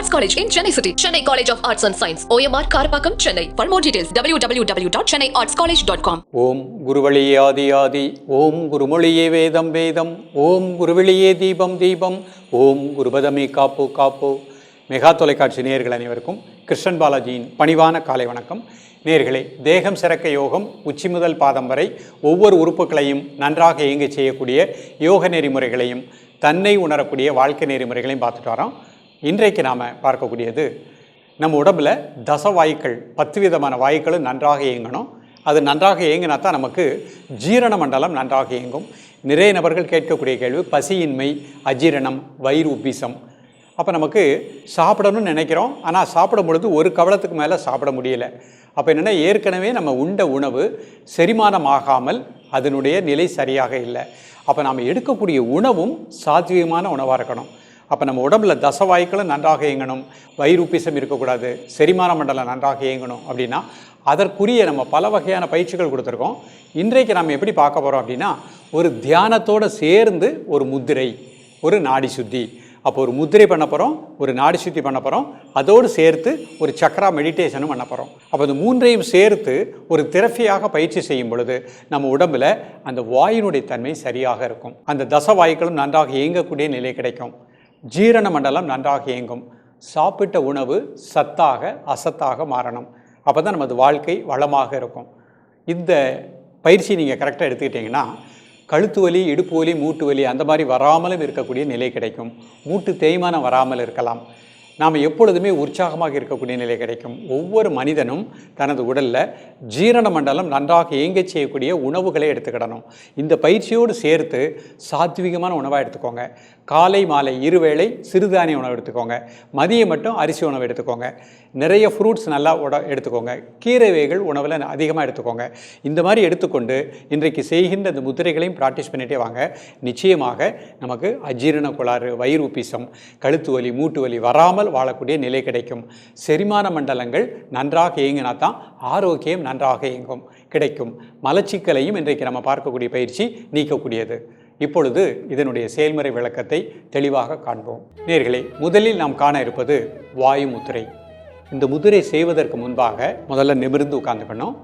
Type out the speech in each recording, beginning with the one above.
Arts College in Chennai City. Chennai College of Arts and Science. OMR Karapakam, Chennai. For more details, www.chennaiartscollege.com. ஓம் குருவழியே ஆதி ஆதி, ஓம் குருமொழியே வேதம் வேதம், ஓம் குருவெளியே தீபம் தீபம், ஓம் குருபதமே காப்பு காப்பு. மெகா தொலைக்காட்சி நேயர்கள் அனைவருக்கும் கிருஷ்ணன் பாலாஜியின் பணிவான காலை வணக்கம். நேயர்களே, தேகம் சிறக்க யோகம் உச்சி முதல் பாதம் வரை ஒவ்வொரு உறுப்புகளையும் நன்றாக இயங்க செய்யக்கூடிய யோக நெறிமுறைகளையும் தன்னை உணரக்கூடிய வாழ்க்கை நெறிமுறைகளையும் பார்த்துட்டு வரோம். இன்றைக்கு நாம் பார்க்கக்கூடியது, நம்ம உடம்பில் தசவாயுக்கள் 10 விதமான வாயுக்களும் நன்றாக இயங்கணும். அது நன்றாக இயங்கினா தான் நமக்கு ஜீரண மண்டலம் நன்றாக இயங்கும். நிறைய நபர்கள் கேட்கக்கூடிய கேள்வி பசியின்மை, அஜீரணம், வயிறு உப்பிசம். அப்போ நமக்கு சாப்பிடணும்னு நினைக்கிறோம், ஆனால் சாப்பிடும் பொழுது ஒரு கவளத்துக்கு மேலே சாப்பிட முடியலை. அப்போ என்னென்னா, ஏற்கனவே நம்ம உண்ட உணவு செரிமானமாகாமல் அதனுடைய நிலை சரியாக இல்லை. அப்போ நாம் எடுக்கக்கூடிய உணவும் சாத்வீகமான உணவாக இருக்கணும். அப்போ நம்ம உடம்புல தசவாயுக்களும் நன்றாக இயங்கணும், வயிறு உப்பிசம் இருக்கக்கூடாது, செரிமான மண்டலம் நன்றாக இயங்கணும். அப்படின்னா அதற்குரிய நம்ம பல வகையான பயிற்சிகள் கொடுத்துருக்கோம். இன்றைக்கு நம்ம எப்படி பார்க்க போகிறோம் அப்படின்னா, ஒரு தியானத்தோடு சேர்ந்து ஒரு முத்திரை, ஒரு நாடி சுத்தி. அப்போ ஒரு முத்திரை பண்ண போகிறோம், ஒரு நாடி சுத்தி பண்ண போகிறோம், அதோடு சேர்த்து ஒரு சக்ரா மெடிடேஷனும் பண்ண போகிறோம். அப்போ இந்த மூன்றையும் சேர்த்து ஒரு திரஃபியாக பயிற்சி செய்யும் பொழுது நம்ம உடம்பில் அந்த வாயினுடைய தன்மை சரியாக இருக்கும். அந்த தசவாயுக்களும் நன்றாக இயங்கக்கூடிய நிலை கிடைக்கும். ஜீரண மண்டலம் நன்றாக இயங்கும். சாப்பிட்ட உணவு சத்தாக அசத்தாக மாறணும். அப்போ தான் நமது வாழ்க்கை வளமாக இருக்கும். இந்த பயிற்சி நீங்கள் கரெக்டாக எடுத்துக்கிட்டிங்கன்னா கழுத்து வலி, இடுப்பு வலி, மூட்டு வலி அந்த மாதிரி வராமலும் இருக்கக்கூடிய நிலை கிடைக்கும். மூட்டு தேய்மானம் வராமல் இருக்கலாம். நாம் எப்பொழுதுமே உற்சாகமாக இருக்கக்கூடிய நிலை கிடைக்கும். ஒவ்வொரு மனிதனும் தனது உடலில் ஜீரண மண்டலம் நன்றாக இயங்க செய்யக்கூடிய உணவுகளை எடுத்துக்கிடணும். இந்த பயிற்சியோடு சேர்த்து சாத்விகமான உணவாக எடுத்துக்கோங்க. காலை மாலை இருவேளை சிறுதானிய உணவு எடுத்துக்கோங்க. மதியம் மட்டும் அரிசி உணவு எடுத்துக்கோங்க. நிறைய ஃப்ரூட்ஸ் நல்லா எடுத்துக்கோங்க. கீரை வகைகள் உணவில் அதிகமாக எடுத்துக்கோங்க. இந்த மாதிரி எடுத்துக்கொண்டு இன்றைக்கு செய்கின்ற இந்த முத்திரைகளையும் ப்ராக்டிஸ் பண்ணிகிட்டே வாங்க. நிச்சயமாக நமக்கு அஜீரண கோளாறு, வயிறு உப்பிசம், கழுத்து வலி, மூட்டு வலி வராமல் வாழக்கூடிய நிலை கிடைக்கும். செரிமான மண்டலங்கள் நன்றாக இயங்கினா தான் ஆரோக்கியம் நன்றாக இயங்கும் கிடைக்கும். மலச்சிக்கலையும் இன்றைக்கு நம்ம பார்க்கக்கூடிய பயிற்சி நீக்கக்கூடியது. இப்பொழுது இதனுடைய செயல்முறை விளக்கத்தை தெளிவாக காண்போம். நேயர்களே, முதலில் நாம் காண இருப்பது வாயு முத்திரை. இந்த முதிரை செய்வதற்கு முன்பாக முதல்ல நிமிர்ந்து உட்காந்துக்கணும்.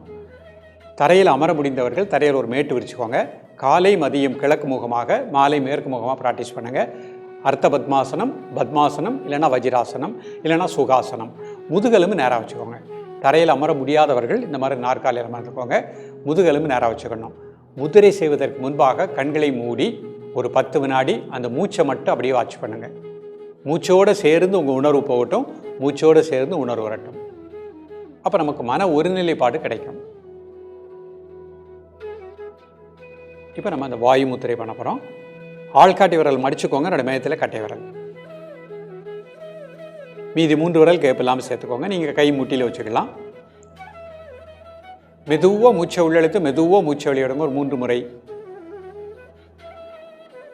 தரையில் அமர முடிந்தவர்கள் தரையில் ஒரு மேட்டு விரிச்சுக்கோங்க. காலை மதியம் கிழக்கு முகமாக, மாலை மேற்கு முகமாக ப்ராக்டிஸ் பண்ணுங்கள். அர்த்த பத்மாசனம், பத்மாசனம், இல்லைனா வஜிராசனம், இல்லைனா சுகாசனம். முதுகெலும்பு நேராக வச்சுக்கோங்க. தரையில் அமர முடியாதவர்கள் இந்த மாதிரி நாற்காலியில் அமர்ந்துக்கோங்க. முதுகெலும்பு நேராக வச்சுக்கணும். முதிரை செய்வதற்கு முன்பாக கண்களை மூடி ஒரு 10 வினாடி அந்த மூச்சை மட்டும் அப்படியே வாட்ச் பண்ணுங்கள். மூச்சோடு சேர்ந்து உங்கள் உணர்வு போகட்டும், மூச்சோடு சேர்ந்து உணர்வு வரட்டும். அப்போ நமக்கு மன ஒருநிலைப்பாடு கிடைக்கும். இப்போ நம்ம அந்த வாயு முத்திரை பண்ண போகிறோம். ஆள்காட்டி விரல் மடிச்சுக்கோங்க. என்னோட மையத்தில் கட்டை விரல், மீதி 3 விரல் கேப் இல்லாமல் சேர்த்துக்கோங்க. நீங்கள் கை முட்டியில் வச்சுக்கலாம். மெதுவாக மூச்சை உள்ளெழுத்து, மெதுவாக மூச்சை வெளியிடுங்க. ஒரு 3 முறை.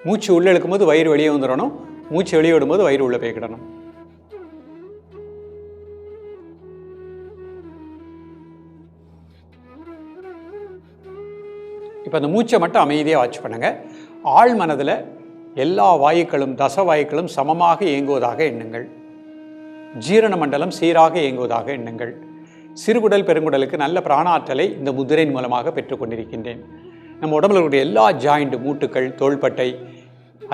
மூச்சு உள்ளெழுக்கும் போது வயிறு வெளியே வந்துடணும். மூச்சு வெளியே விடும்போது வயிறு உள்ளே போய்க்கிடணும். இப்போ அந்த மூச்சை மட்டும் அமைதியாக வாட்ச் பண்ணுங்க. ஆழ் மனதில் எல்லா வாயுக்களும் தசவாயுக்களும் சமமாக இயங்குவதாக எண்ணுங்கள். ஜீரண மண்டலம் சீராக இயங்குவதாக எண்ணுங்கள். சிறுகுடல் பெருங்குடலுக்கு நல்ல பிராணாற்றலை இந்த முதிரையின் மூலமாக பெற்றுக்கொண்டிருக்கின்றேன். நம்ம உடம்புல இருக்கக்கூடிய எல்லா ஜாயிண்ட், மூட்டுக்கள், தோள்பட்டை,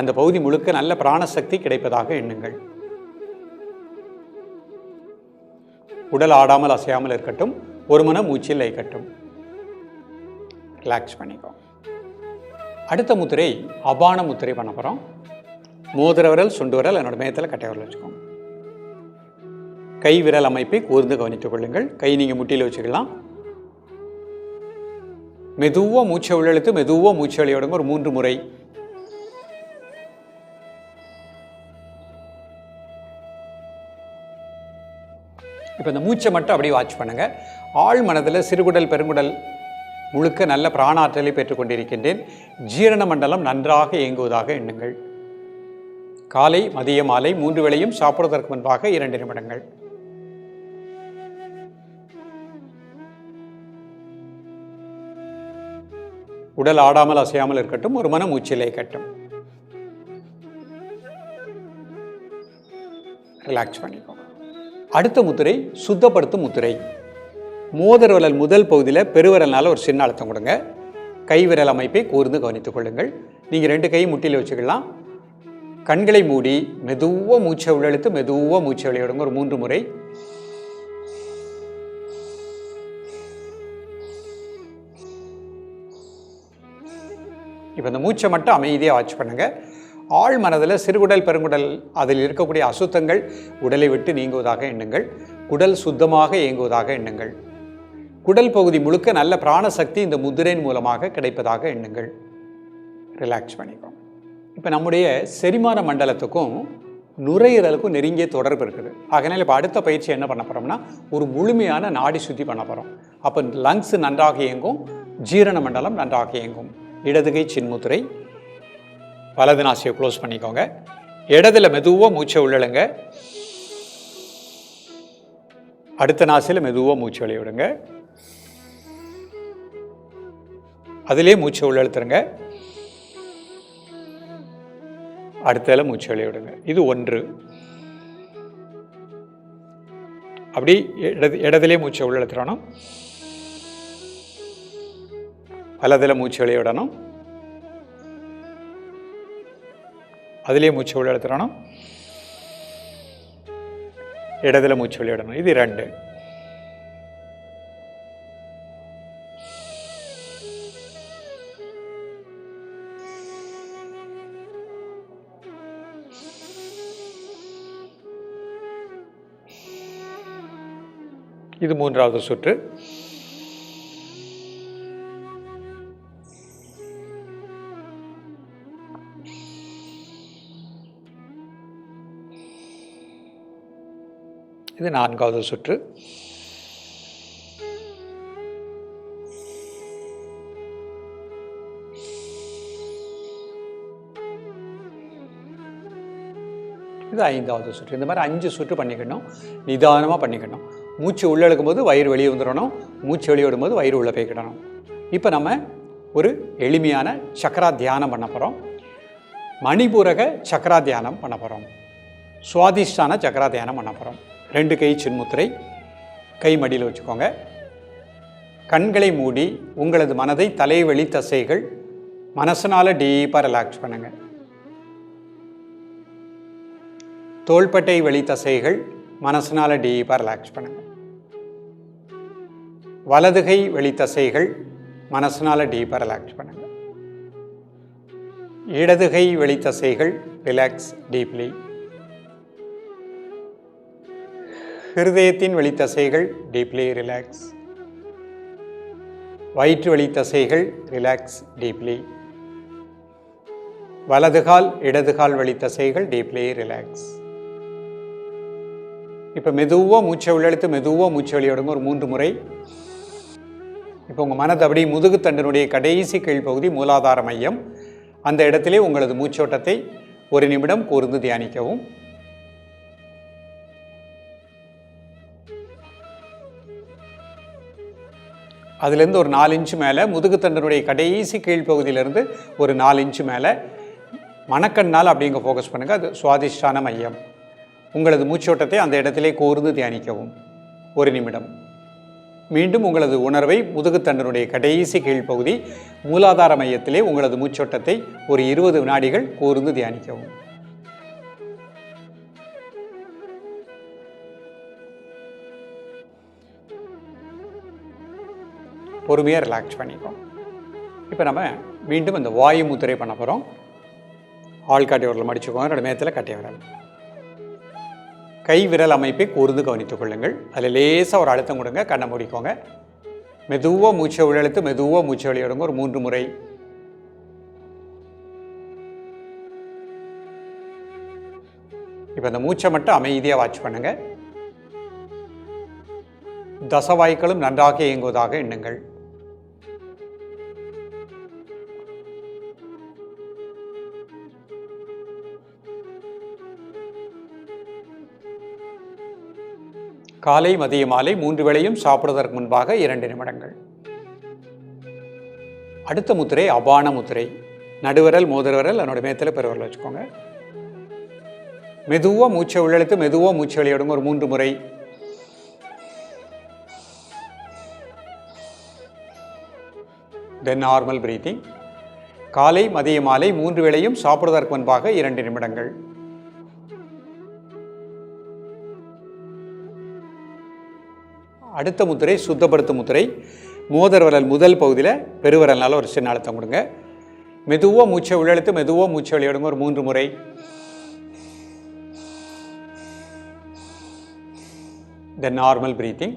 அந்த பகுதி முழுக்க நல்ல பிராணசக்தி கிடைப்பதாக எண்ணுங்கள். உடல் ஆடாமல் அசையாமல் இருக்கட்டும். ஒரு மனம் மூச்சில் லயிக்கட்டும். ரிலாக்ஸ் பண்ணிக்கோ. அடுத்த முத்திரை அபான முத்திரை பண்ண போகிறோம். மோதிர விரல், சுண்டு விரல் என்னோட மையத்தில் கட்டை விரல் வச்சுக்கோங்க. கை விரல் அமைப்பை கூர்ந்து கவனித்துக் கொள்ளுங்கள். கை நீங்கள் முட்டியில் வச்சுக்கலாம். மெதுவாக மூச்சை உள்ளெழுத்து, மெதுவாக மூச்சை வெளியிடுங்க. ஒரு 3 முறை. இப்போ இந்த மூச்சை மட்டும் அப்படியே வாட்ச் பண்ணுங்க. ஆழ் மனதில் சிறுகுடல் பெருங்குடல் முழுக்க நல்ல பிராணாற்றலை பெற்றுக்கொண்டிருக்கின்றேன். ஜீரண மண்டலம் நன்றாக இயங்குவதாக எண்ணுங்கள். காலை மதிய மாலை 3 வேளையும் சாப்பிடுவதற்கு முன்பாக 2 நிமிடங்கள். உடல் ஆடாமல் அசையாமல் இருக்கட்டும். ஒரு மனம் மூச்சிலே கட்டும். ரிலாக்ஸ் பண்ணிக்கோங்க. அடுத்த முத்திரை சுத்தப்படுத்தும் முத்திரை. மோதிர விரல் முதல் பகுதியில் பெருவிரல்னால ஒரு சின்ன அழுத்தம் கொடுங்க. கை விரல் அமைப்பை கூர்ந்து கவனித்துக் கொள்ளுங்கள். நீங்கள் 2 கை முட்டியில் வச்சுக்கலாம். கண்களை மூடி மெதுவாக மூச்சை உள்ளெழுத்து மெதுவாக மூச்சை வெளியிடுங்க ஒரு 3 முறை. இப்போ இந்த மூச்சை மட்டும் அமைதியாக வாட்ச் பண்ணுங்க. ஆழ் மனதில் சிறுகுடல் பெருங்குடல் அதில் இருக்கக்கூடிய அசுத்தங்கள் உடலை விட்டு நீங்குவதாக எண்ணுங்கள். குடல் சுத்தமாக இயங்குவதாக எண்ணுங்கள். குடல் பகுதி முழுக்க நல்ல பிராணசக்தி இந்த முதிரையின் மூலமாக கிடைப்பதாக எண்ணுங்கள். ரிலாக்ஸ் பண்ணிக்கோங்க. இப்போ நம்முடைய செரிமான மண்டலத்துக்கும் நுரையீரலுக்கும் நெருங்கிய தொடர்பு இருக்குது. அதனால் இப்போ அடுத்த பயிற்சி என்ன பண்ண போகிறோம்னா ஒரு முழுமையான நாடி சுத்தி பண்ண போகிறோம். அப்போ லங்ஸ் நன்றாக இயங்கும், ஜீரண மண்டலம் நன்றாக இயங்கும். இடதுகை சின்முத்திரை, வலது நாசியை க்ளோஸ் பண்ணிக்கோங்க. இடதுல மெதுவாக மூச்சை உள்ளழுங்க. அடுத்த நாசியில் மெதுவாக மூச்சு வெளிய விடுங்க. அதிலே மூச்சை உள்ளெழுத்துருங்க. அடுத்ததில் மூச்சு வெளிய விடுங்க. இது 1. அப்படி இடதுலே மூச்சை உள்ளெழுத்துறணும். வலதில் மூச்சு வெளிய விடணும். அதிலே மூச்சு உள்ளெழுத்துறணும். இடதுல மூச்சு வெளிய விடணும். இது 2. இது 3வது சுற்று. இது 4வது சுற்று. இது 5வது சுற்று. இந்த மாதிரி 5 சுற்று பண்ணிக்கணும். நிதானமாக பண்ணிக்கணும். மூச்சு உள்ளே எடுக்கும்போது வயிறு வெளியே வந்துடணும். மூச்சு வெளியே விடும்போது வயிறு உள்ளே போய்க்கிடணும். இப்போ நம்ம ஒரு எளிமையான சக்கரா தியானம் பண்ண போகிறோம். மணிபூரக சக்கரா தியானம் பண்ண போகிறோம். சுவாதிஷ்டான சக்கரா தியானம் பண்ண போகிறோம். 2 கை சின்முத்திரை, கை மடியில் வச்சுக்கோங்க. கண்களை மூடி உங்களது மனதை தலைவெளி தசைகள் மனசனால் டீப்பாக ரிலாக்ஸ் பண்ணுங்கள். தோள்பட்டை வெளி தசைகள் மனசனால் டீப்பாக ரிலாக்ஸ் பண்ணுங்கள். வலதுகை வெளி தசைகள் மனசனால் டீப்பாக ரிலாக்ஸ் பண்ணுங்கள். இடதுகை வெளி தசைகள் ரிலாக்ஸ் டீப்லி. ஹிருதயத்தின் வெளி தசைகள் டீப்லி ரிலாக்ஸ். வயிற்று வெளி தசைகள் ரிலாக்ஸ் டீப்லி. வலதுகால் இடதுகால் வெளி தசைகள் டீப்லி ரிலாக்ஸ். இப்போ மெதுவாக மூச்சை உள்ளெழுத்து மெதுவாக மூச்சை வெளியிடுங்க ஒரு 3 முறை. இப்போ உங்கள் மனது அப்படி முதுகுத்தண்டினுடைய கடைசி கீழ்ப்பகுதி மூலாதார மையம், அந்த இடத்திலே உங்களது மூச்சோட்டத்தை 1 நிமிடம் கூர்ந்து தியானிக்கவும். அதுலேருந்து ஒரு 4 இன்ச்சு மேலே முதுகுத்தண்டினுடைய கடைசி கீழ்ப்பகுதியிலேருந்து ஒரு 4 இன்ச்சு மேலே மனக்கண்ணால் அப்படிங்க ஃபோக்கஸ் பண்ணுங்கள். அது சுவாதிஷ்டான மையம். உங்களது மூச்சோட்டத்தை அந்த இடத்திலே கூர்ந்து தியானிக்கவும் 1 நிமிடம். மீண்டும் உங்களது உணர்வை முதுகுத்தண்டினுடைய கடைசி கீழ்ப்பகுதி மூலாதார மையத்திலே உங்களது மூச்சோட்டத்தை ஒரு 20 வினாடிகள் கூர்ந்து தியானிக்கவும். பொறுமையாக ரிலாக்ஸ் பண்ணிக்கோம். இப்போ நம்ம மீண்டும் இந்த வாயு முத்திரை பண்ண போகிறோம். ஆள்காட்டி விரல் மடிச்சுக்கோங்க. 2 மேத்தில் கட்டை விரல். கை விரல் அமைப்பை கூர்ந்து கவனித்துக் கொள்ளுங்கள். அதில் லேசாக ஒரு அழுத்தம் கொடுங்க. கண்ணை மூடிக்கோங்க. மெதுவாக மூச்சை உள்ளெழுத்து மெதுவாக மூச்சை வெளியிடுங்க ஒரு 3 முறை. இப்போ இந்த மூச்சை மட்டும் அமைதியாக வாட்ச் பண்ணுங்க. தசவாய்க்களும் நன்றாக இயங்குவதாக எண்ணுங்கள். காலை மதிய மாலை 3 வேளையும் சாப்பிடுவதற்கு முன்பாக 2 நிமிடங்கள். அடுத்த முத்திரை அபான முத்திரை. நடுவிரல் மோதிர விரல் அதனோட மேத்தில் பெருவிரல் வச்சுக்கோங்க. மெதுவாக மூச்சை உள்ளெழுத்து மெதுவாக மூச்சு வெளியிடுங்க ஒரு 3 முறை. தென் நார்மல் பிரீத்திங். காலை மதிய மாலை 3 வேளையும் சாப்பிடுவதற்கு முன்பாக 2 நிமிடங்கள். அடுத்த முத்திரை சுத்தப்படுத்தும் முத்திரை. மோதிர விரல் முதல் பகுதியில் பெருவிரல்னால ஒரு சின்ன அழுத்தம் கொடுங்க. மெதுவாக மூச்சை உள்ளெழுத்து மெதுவாக மூச்சை வெளியிடுங்க ஒரு 3 முறை. தென் நார்மல் பிரீத்திங்.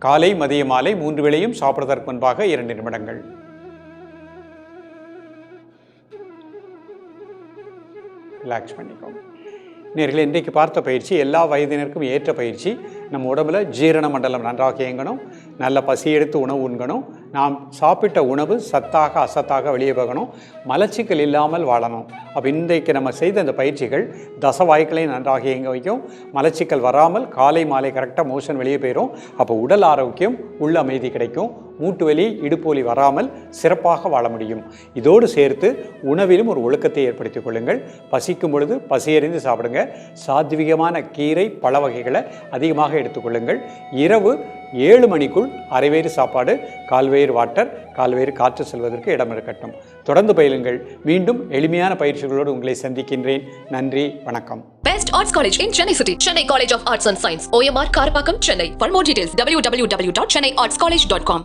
காலை மதிய மாலை 3 வேளையும் சாப்பிடுவதற்கு முன்பாக 2 நிமிடங்கள். ரிலாக்ஸ் பண்ணிக்கோங்க. நேயர்களே, இன்றைக்கு பார்த்த பயிற்சி எல்லா வயதினருக்கும் ஏற்ற பயிற்சி. நம்ம உடம்புல ஜீரண மண்டலம் நன்றாக இயங்கணும், நல்ல பசி எடுத்து உணவு உண்கணும், நாம் சாப்பிட்ட உணவு சத்தாக அசத்தாக வெளியே போகணும், மலச்சிக்கல் இல்லாமல் வாழணும். அப்போ இன்றைக்கு நம்ம செய்த அந்த பயிற்சிகள் தசவாய்க்களை நன்றாக இயங்க வைக்கும். மலச்சிக்கல் வராமல் காலை மாலை கரெக்டாக மோஷன் வெளியே போயிடும். அப்போ உடல் ஆரோக்கியம், உள்ள அமைதி கிடைக்கும். மூட்டு வலி இடுப்பு வலி வராமல் சிறப்பாக வாழ முடியும். இதோடு சேர்த்து உணவிலும் ஒரு ஒழுக்கத்தை ஏற்படுத்திக் கொள்ளுங்கள். பசிக்கும் பொழுது பசியறிந்து சாப்பிடுங்க. சாத்விகமான கீரை பழ வகைகளை அதிகமாக எடுத்துக்கொள்ளுங்கள். இரவு 7 மணிக்குள் அரைவயிறு சாப்பாடு, கால்வயிறு வாட்டர், கால்வயிறு காற்று செல்வதற்கு இடம் இருக்கட்டும். தொடர்ந்து பயிலுங்கள். மீண்டும் எளிமையான பயிற்சிகளோடு உங்களை சந்திக்கின்றேன். நன்றி, வணக்கம். Best Arts College in Chennai City. Chennai College of Arts and Science. OMR Karapakam, Chennai. For more details, www.chennaiartscollege.com.